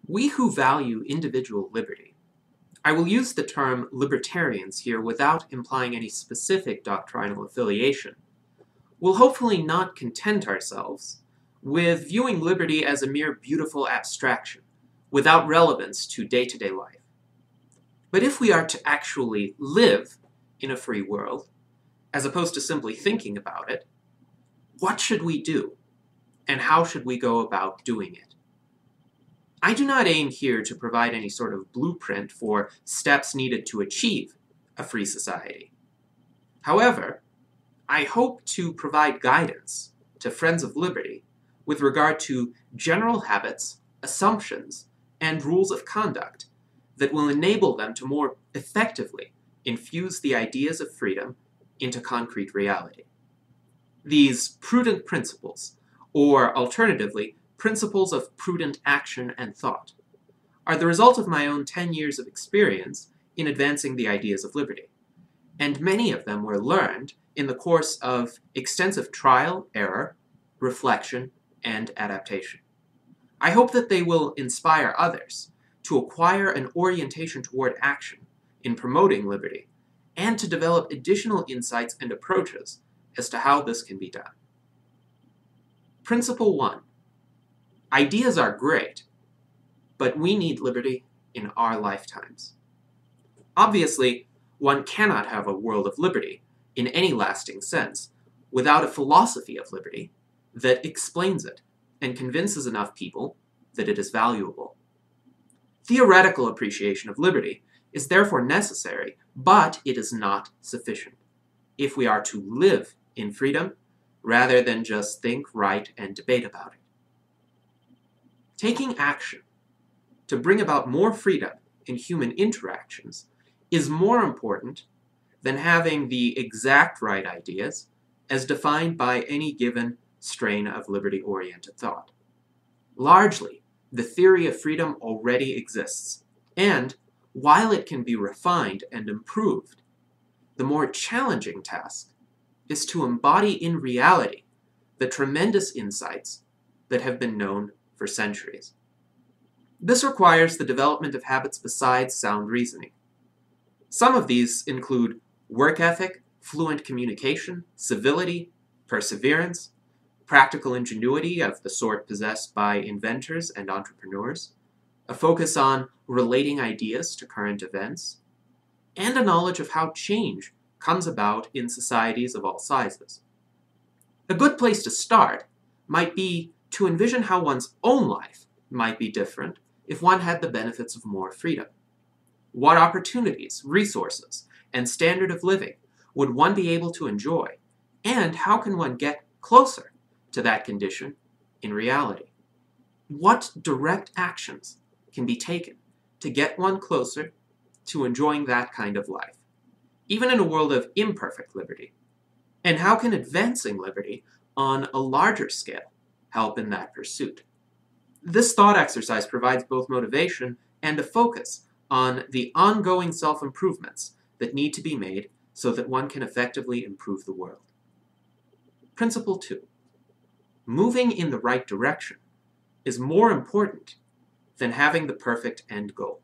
We who value individual liberty, I will use the term libertarians here without implying any specific doctrinal affiliation, will hopefully not content ourselves with viewing liberty as a mere beautiful abstraction, without relevance to day-to-day life. But if we are to actually live in a free world, as opposed to simply thinking about it, what should we do, and how should we go about doing it? I do not aim here to provide any sort of blueprint for steps needed to achieve a free society. However, I hope to provide guidance to Friends of Liberty with regard to general habits, assumptions, and rules of conduct that will enable them to more effectively infuse the ideas of freedom into concrete reality. These prudent principles, or alternatively, principles of prudent action and thought, are the result of my own 10 years of experience in advancing the ideas of liberty, and many of them were learned in the course of extensive trial, error, reflection, and adaptation. I hope that they will inspire others to acquire an orientation toward action in promoting liberty, and to develop additional insights and approaches as to how this can be done. Principle 1. Ideas are great, but we need liberty in our lifetimes. Obviously, one cannot have a world of liberty in any lasting sense without a philosophy of liberty that explains it and convinces enough people that it is valuable. Theoretical appreciation of liberty is therefore necessary, but it is not sufficient if we are to live in freedom rather than just think, write, and debate about it. Taking action to bring about more freedom in human interactions is more important than having the exact right ideas as defined by any given strain of liberty-oriented thought. Largely, the theory of freedom already exists, and while it can be refined and improved, the more challenging task is to embody in reality the tremendous insights that have been known for centuries. This requires the development of habits besides sound reasoning. Some of these include work ethic, fluent communication, civility, perseverance, practical ingenuity of the sort possessed by inventors and entrepreneurs, a focus on relating ideas to current events, and a knowledge of how change comes about in societies of all sizes. A good place to start might be to envision how one's own life might be different if one had the benefits of more freedom. What opportunities, resources, and standard of living would one be able to enjoy, and how can one get closer to that condition in reality? What direct actions can be taken to get one closer to enjoying that kind of life, even in a world of imperfect liberty? And how can advancing liberty on a larger scale help in that pursuit? This thought exercise provides both motivation and a focus on the ongoing self-improvements that need to be made so that one can effectively improve the world. Principle 2. Moving in the right direction is more important than having the perfect end goal.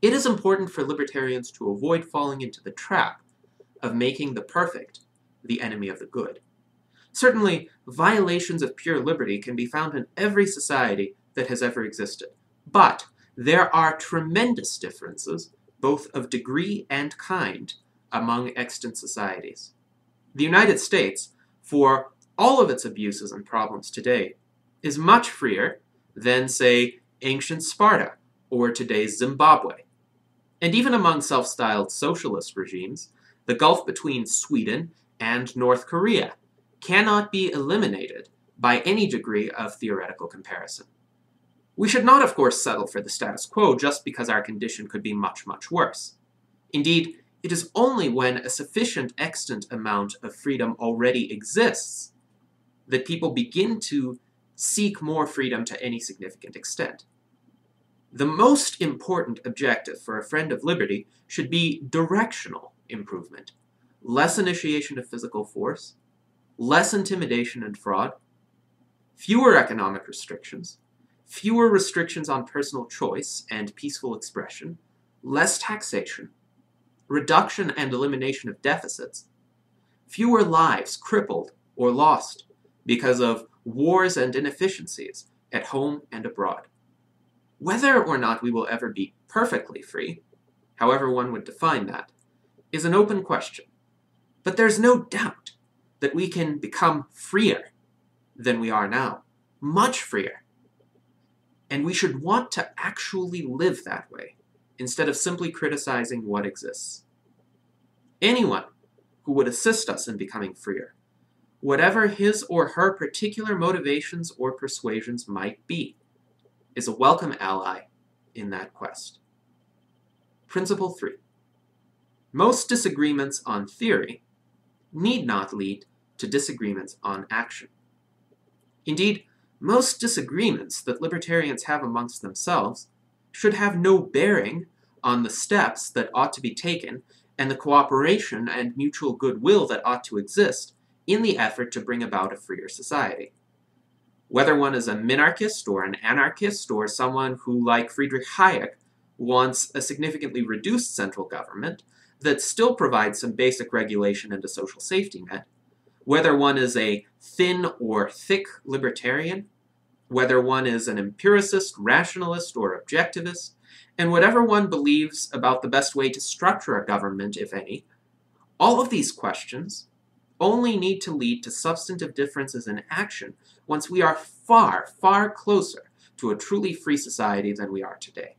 It is important for libertarians to avoid falling into the trap of making the perfect the enemy of the good. Certainly, violations of pure liberty can be found in every society that has ever existed, but there are tremendous differences, both of degree and kind, among extant societies. The United States, for all of its abuses and problems today, is much freer than, say, ancient Sparta or today's Zimbabwe. And even among self-styled socialist regimes, the gulf between Sweden and North Korea cannot be eliminated by any degree of theoretical comparison. We should not, of course, settle for the status quo just because our condition could be much, much worse. Indeed, it is only when a sufficient extant amount of freedom already exists that people begin to seek more freedom to any significant extent. The most important objective for a friend of liberty should be directional improvement, less initiation of physical force, less intimidation and fraud, fewer economic restrictions, fewer restrictions on personal choice and peaceful expression, less taxation, reduction and elimination of deficits, fewer lives crippled or lost because of wars and inefficiencies at home and abroad. Whether or not we will ever be perfectly free, however one would define that, is an open question. But there's no doubt that we can become freer than we are now, much freer. And we should want to actually live that way, instead of simply criticizing what exists. Anyone who would assist us in becoming freer, whatever his or her particular motivations or persuasions might be, is a welcome ally in that quest. Principle 3. Most disagreements on theory need not lead to disagreements on action. Indeed, most disagreements that libertarians have amongst themselves should have no bearing on the steps that ought to be taken and the cooperation and mutual goodwill that ought to exist in the effort to bring about a freer society. Whether one is a minarchist or an anarchist or someone who, like Friedrich Hayek, wants a significantly reduced central government that still provides some basic regulation and a social safety net, whether one is a thin or thick libertarian, whether one is an empiricist, rationalist, or objectivist, and whatever one believes about the best way to structure a government, if any, all of these questions only need to lead to substantive differences in action once we are far, far closer to a truly free society than we are today.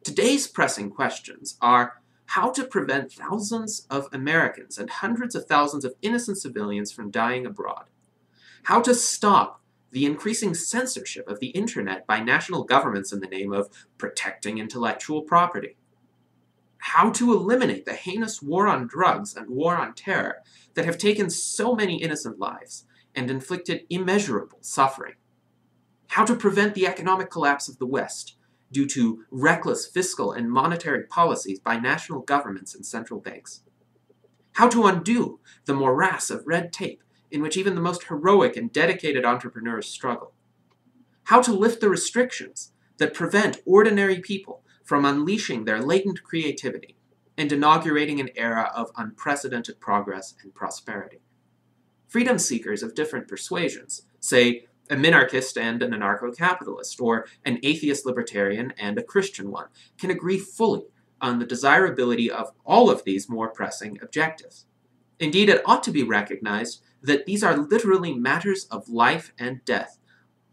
Today's pressing questions are how to prevent thousands of Americans and hundreds of thousands of innocent civilians from dying abroad, how to stop the increasing censorship of the internet by national governments in the name of protecting intellectual property, how to eliminate the heinous war on drugs and war on terror that have taken so many innocent lives and inflicted immeasurable suffering, how to prevent the economic collapse of the West due to reckless fiscal and monetary policies by national governments and central banks, how to undo the morass of red tape in which even the most heroic and dedicated entrepreneurs struggle, how to lift the restrictions that prevent ordinary people from unleashing their latent creativity and inaugurating an era of unprecedented progress and prosperity. Freedom seekers of different persuasions, say a minarchist and an anarcho-capitalist, or an atheist libertarian and a Christian one, can agree fully on the desirability of all of these more pressing objectives. Indeed, it ought to be recognized that these are literally matters of life and death.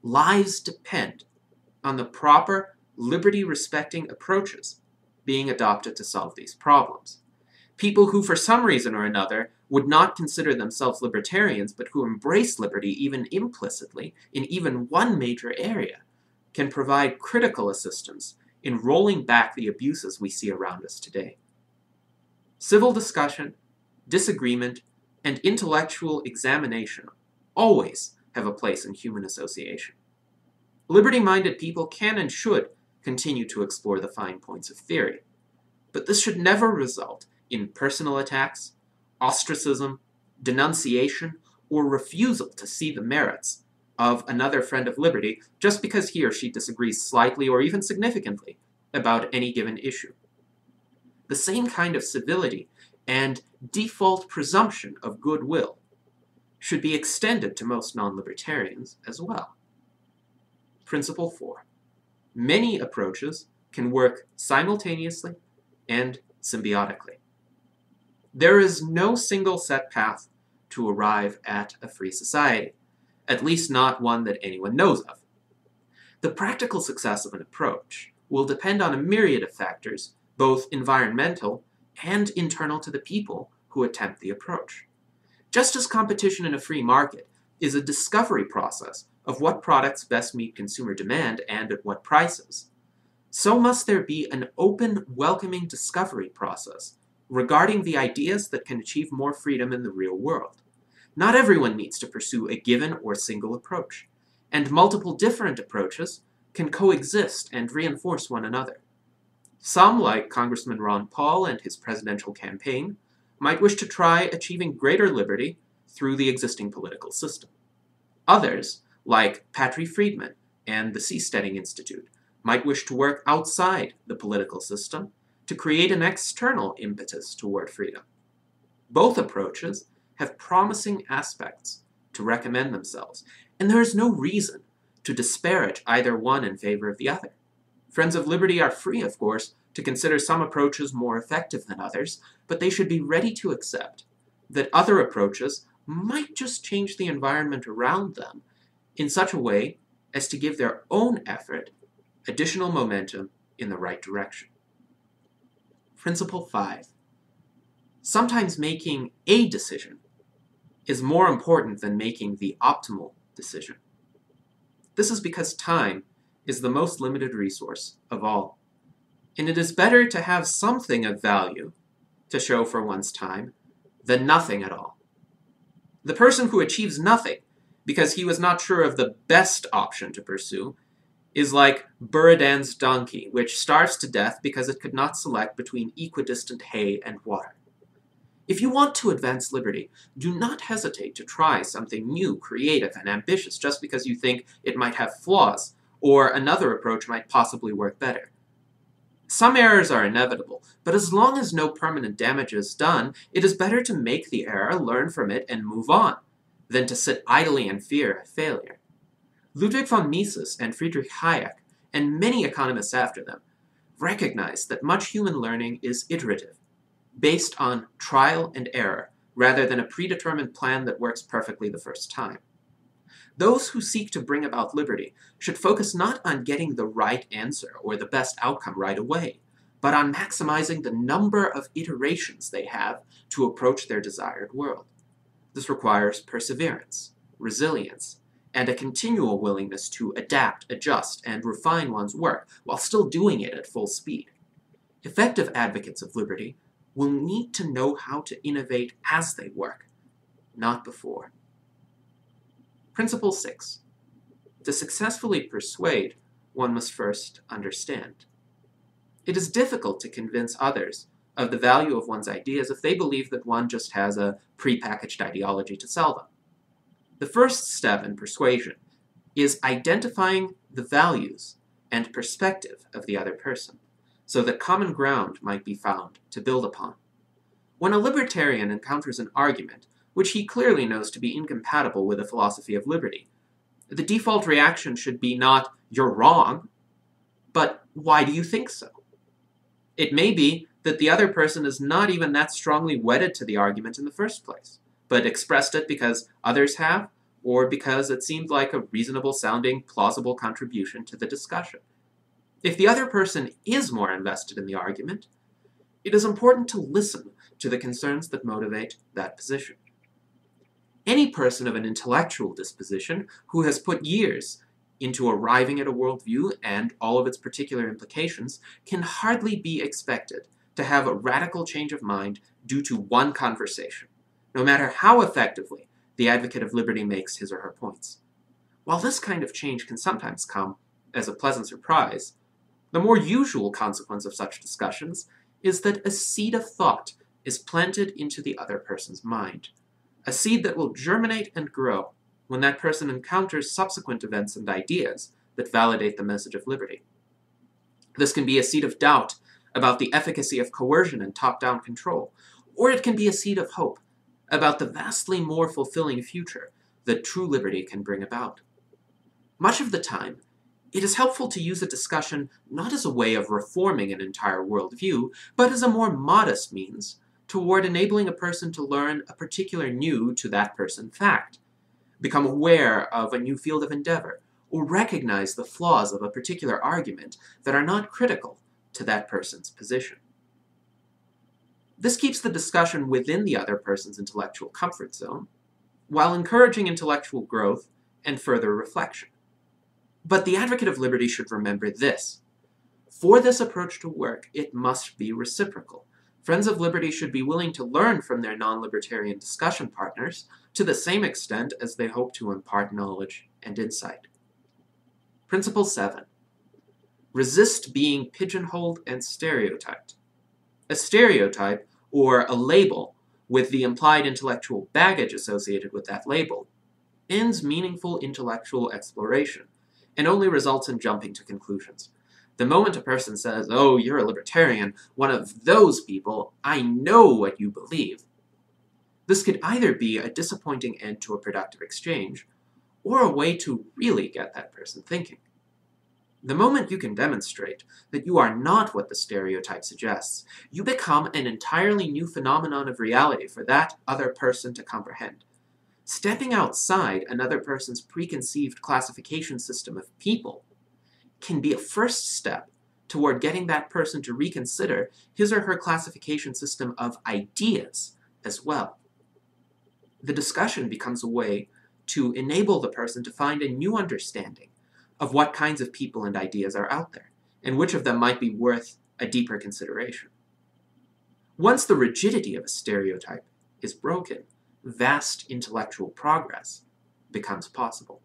Lives depend on the proper, liberty-respecting approaches being adopted to solve these problems. People who, for some reason or another, would not consider themselves libertarians, but who embrace liberty even implicitly in even one major area, can provide critical assistance in rolling back the abuses we see around us today. Civil discussion, disagreement, and intellectual examination always have a place in human association. Liberty-minded people can and should continue to explore the fine points of theory, but this should never result in personal attacks, ostracism, denunciation, or refusal to see the merits of another friend of liberty just because he or she disagrees slightly or even significantly about any given issue. The same kind of civility and default presumption of goodwill should be extended to most non-libertarians as well. Principle 4. Many approaches can work simultaneously and symbiotically. There is no single set path to arrive at a free society, at least not one that anyone knows of. The practical success of an approach will depend on a myriad of factors, both environmental and internal to the people who attempt the approach. Just as competition in a free market is a discovery process of what products best meet consumer demand and at what prices, so must there be an open, welcoming discovery process regarding the ideas that can achieve more freedom in the real world. Not everyone needs to pursue a given or single approach, and multiple different approaches can coexist and reinforce one another. Some, like Congressman Ron Paul and his presidential campaign, might wish to try achieving greater liberty through the existing political system. Others, like Patry Friedman, and the Seasteading Institute might wish to work outside the political system to create an external impetus toward freedom. Both approaches have promising aspects to recommend themselves, and there is no reason to disparage either one in favor of the other. Friends of liberty are free, of course, to consider some approaches more effective than others, but they should be ready to accept that other approaches might just change the environment around them in such a way as to give their own effort additional momentum in the right direction. Principle 5. Sometimes making a decision is more important than making the optimal decision. This is because time is the most limited resource of all, and it is better to have something of value to show for one's time than nothing at all. The person who achieves nothing because he was not sure of the best option to pursue is like Buridan's donkey, which starves to death because it could not select between equidistant hay and water. If you want to advance liberty, do not hesitate to try something new, creative, and ambitious just because you think it might have flaws, or another approach might possibly work better. Some errors are inevitable, but as long as no permanent damage is done, it is better to make the error, learn from it, and move on, than to sit idly in fear of failure. Ludwig von Mises and Friedrich Hayek, and many economists after them, recognized that much human learning is iterative, based on trial and error, rather than a predetermined plan that works perfectly the first time. Those who seek to bring about liberty should focus not on getting the right answer or the best outcome right away, but on maximizing the number of iterations they have to approach their desired world. This requires perseverance, resilience, and a continual willingness to adapt, adjust, and refine one's work while still doing it at full speed. Effective advocates of liberty will need to know how to innovate as they work, not before. Principle 6. To successfully persuade, one must first understand. It is difficult to convince others of the value of one's ideas if they believe that one just has a prepackaged ideology to sell them. The first step in persuasion is identifying the values and perspective of the other person, so that common ground might be found to build upon. When a libertarian encounters an argument which he clearly knows to be incompatible with a philosophy of liberty, the default reaction should be not, "You're wrong," but "Why do you think so?" It may be that the other person is not even that strongly wedded to the argument in the first place, but expressed it because others have, or because it seemed like a reasonable-sounding, plausible contribution to the discussion. If the other person is more invested in the argument, it is important to listen to the concerns that motivate that position. Any person of an intellectual disposition who has put years into arriving at a worldview and all of its particular implications can hardly be expected to have a radical change of mind due to one conversation, no matter how effectively the advocate of liberty makes his or her points. While this kind of change can sometimes come as a pleasant surprise, the more usual consequence of such discussions is that a seed of thought is planted into the other person's mind, a seed that will germinate and grow when that person encounters subsequent events and ideas that validate the message of liberty. This can be a seed of doubt about the efficacy of coercion and top-down control, or it can be a seed of hope about the vastly more fulfilling future that true liberty can bring about. Much of the time, it is helpful to use a discussion not as a way of reforming an entire worldview, but as a more modest means toward enabling a person to learn a particular new to that person fact, become aware of a new field of endeavor, or recognize the flaws of a particular argument that are not critical to that person's position. This keeps the discussion within the other person's intellectual comfort zone, while encouraging intellectual growth and further reflection. But the advocate of liberty should remember this. For this approach to work, it must be reciprocal. Friends of liberty should be willing to learn from their non-libertarian discussion partners to the same extent as they hope to impart knowledge and insight. Principle 7. Resist being pigeonholed and stereotyped. A stereotype, or a label, with the implied intellectual baggage associated with that label, ends meaningful intellectual exploration, and only results in jumping to conclusions. The moment a person says, "Oh, you're a libertarian, one of those people, I know what you believe," this could either be a disappointing end to a productive exchange, or a way to really get that person thinking. The moment you can demonstrate that you are not what the stereotype suggests, you become an entirely new phenomenon of reality for that other person to comprehend. Stepping outside another person's preconceived classification system of people can be a first step toward getting that person to reconsider his or her classification system of ideas as well. The discussion becomes a way to enable the person to find a new understanding of what kinds of people and ideas are out there, and which of them might be worth a deeper consideration. Once the rigidity of a stereotype is broken, vast intellectual progress becomes possible.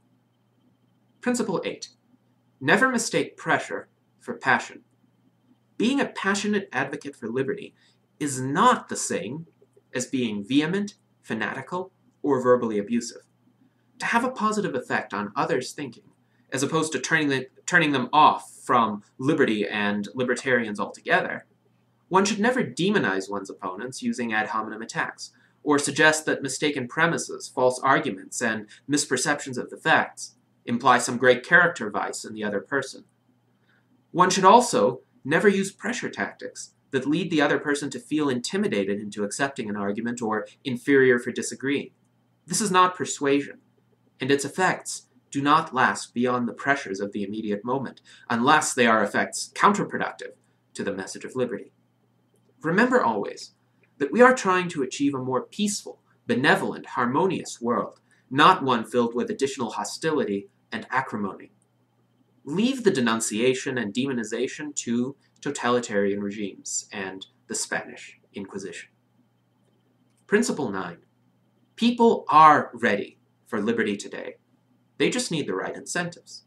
Principle 8. Never mistake pressure for passion. Being a passionate advocate for liberty is not the same as being vehement, fanatical, or verbally abusive. To have a positive effect on others' thinking, as opposed to turning them off from liberty and libertarians altogether, one should never demonize one's opponents using ad hominem attacks, or suggest that mistaken premises, false arguments, and misperceptions of the facts imply some great character vice in the other person. One should also never use pressure tactics that lead the other person to feel intimidated into accepting an argument or inferior for disagreeing. This is not persuasion, and its effects do not last beyond the pressures of the immediate moment, unless they are effects counterproductive to the message of liberty. Remember always that we are trying to achieve a more peaceful, benevolent, harmonious world, not one filled with additional hostility and acrimony. Leave the denunciation and demonization to totalitarian regimes and the Spanish Inquisition. Principle 9. People are ready for liberty today. They just need the right incentives.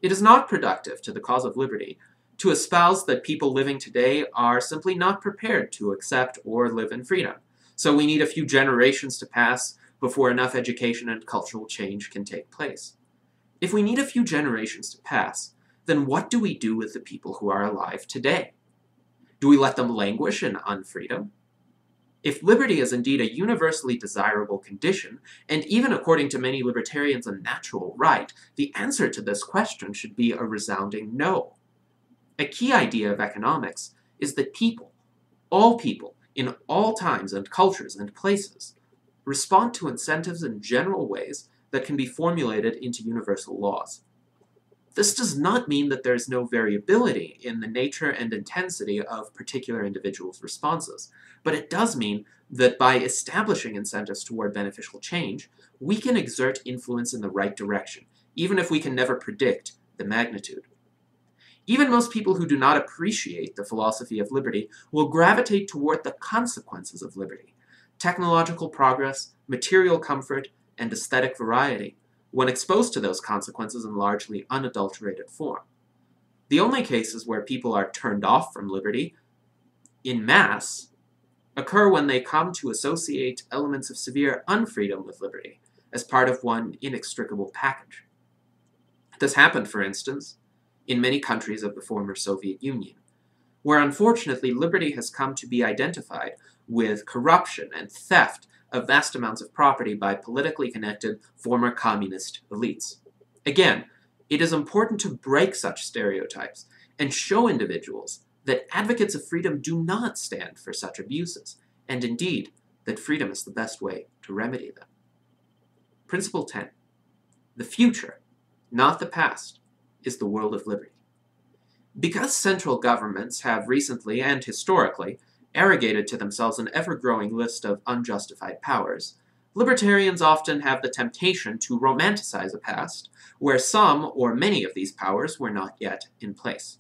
It is not productive to the cause of liberty to espouse that people living today are simply not prepared to accept or live in freedom, so we need a few generations to pass before enough education and cultural change can take place. If we need a few generations to pass, then what do we do with the people who are alive today? Do we let them languish in unfreedom? If liberty is indeed a universally desirable condition, and even according to many libertarians a natural right, the answer to this question should be a resounding no. A key idea of economics is that people, in all times and cultures and places, respond to incentives in general ways that can be formulated into universal laws. This does not mean that there is no variability in the nature and intensity of particular individuals' responses, but it does mean that by establishing incentives toward beneficial change, we can exert influence in the right direction, even if we can never predict the magnitude. Even most people who do not appreciate the philosophy of liberty will gravitate toward the consequences of liberty: technological progress, material comfort, and aesthetic variety, when exposed to those consequences in largely unadulterated form. The only cases where people are turned off from liberty in mass occur when they come to associate elements of severe unfreedom with liberty as part of one inextricable package. This happened, for instance, in many countries of the former Soviet Union, where unfortunately liberty has come to be identified with corruption and theft of vast amounts of property by politically connected former communist elites. Again, it is important to break such stereotypes and show individuals that advocates of freedom do not stand for such abuses, and indeed, that freedom is the best way to remedy them. Principle 10. The future, not the past, is the world of liberty. Because central governments have recently and historically arrogated to themselves an ever-growing list of unjustified powers, libertarians often have the temptation to romanticize a past where some or many of these powers were not yet in place.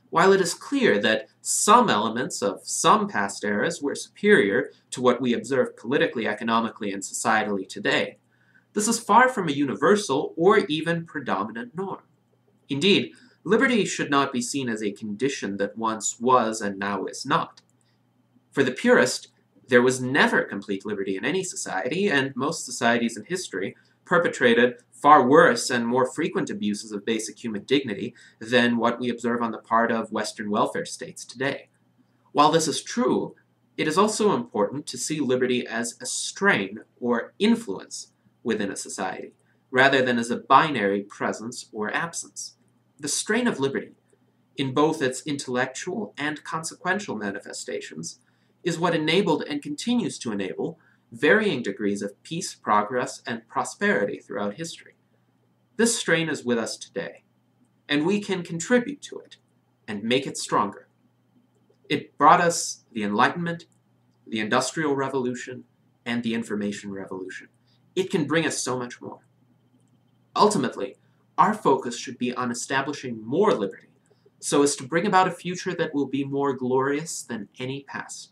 While it is clear that some elements of some past eras were superior to what we observe politically, economically, and societally today, this is far from a universal or even predominant norm. Indeed, liberty should not be seen as a condition that once was and now is not. For the purist, there was never complete liberty in any society, and most societies in history perpetrated far worse and more frequent abuses of basic human dignity than what we observe on the part of Western welfare states today. While this is true, it is also important to see liberty as a strain or influence within a society, rather than as a binary presence or absence. The strain of liberty, in both its intellectual and consequential manifestations, is what enabled and continues to enable varying degrees of peace, progress, and prosperity throughout history. This strain is with us today, and we can contribute to it and make it stronger. It brought us the Enlightenment, the Industrial Revolution, and the Information Revolution. It can bring us so much more. Ultimately, our focus should be on establishing more liberty, so as to bring about a future that will be more glorious than any past.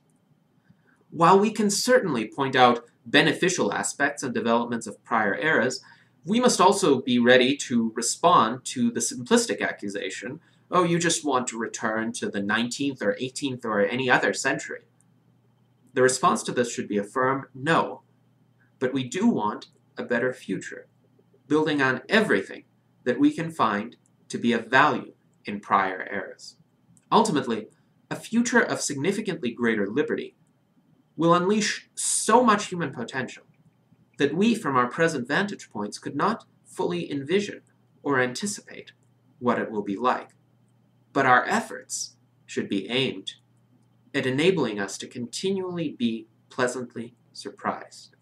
While we can certainly point out beneficial aspects and developments of prior eras, we must also be ready to respond to the simplistic accusation, oh, you just want to return to the 19th or 18th or any other century. The response to this should be a firm no, but we do want a better future, building on everything that we can find to be of value in prior eras. Ultimately, a future of significantly greater liberty will unleash so much human potential that we, from our present vantage points, could not fully envision or anticipate what it will be like. But our efforts should be aimed at enabling us to continually be pleasantly surprised.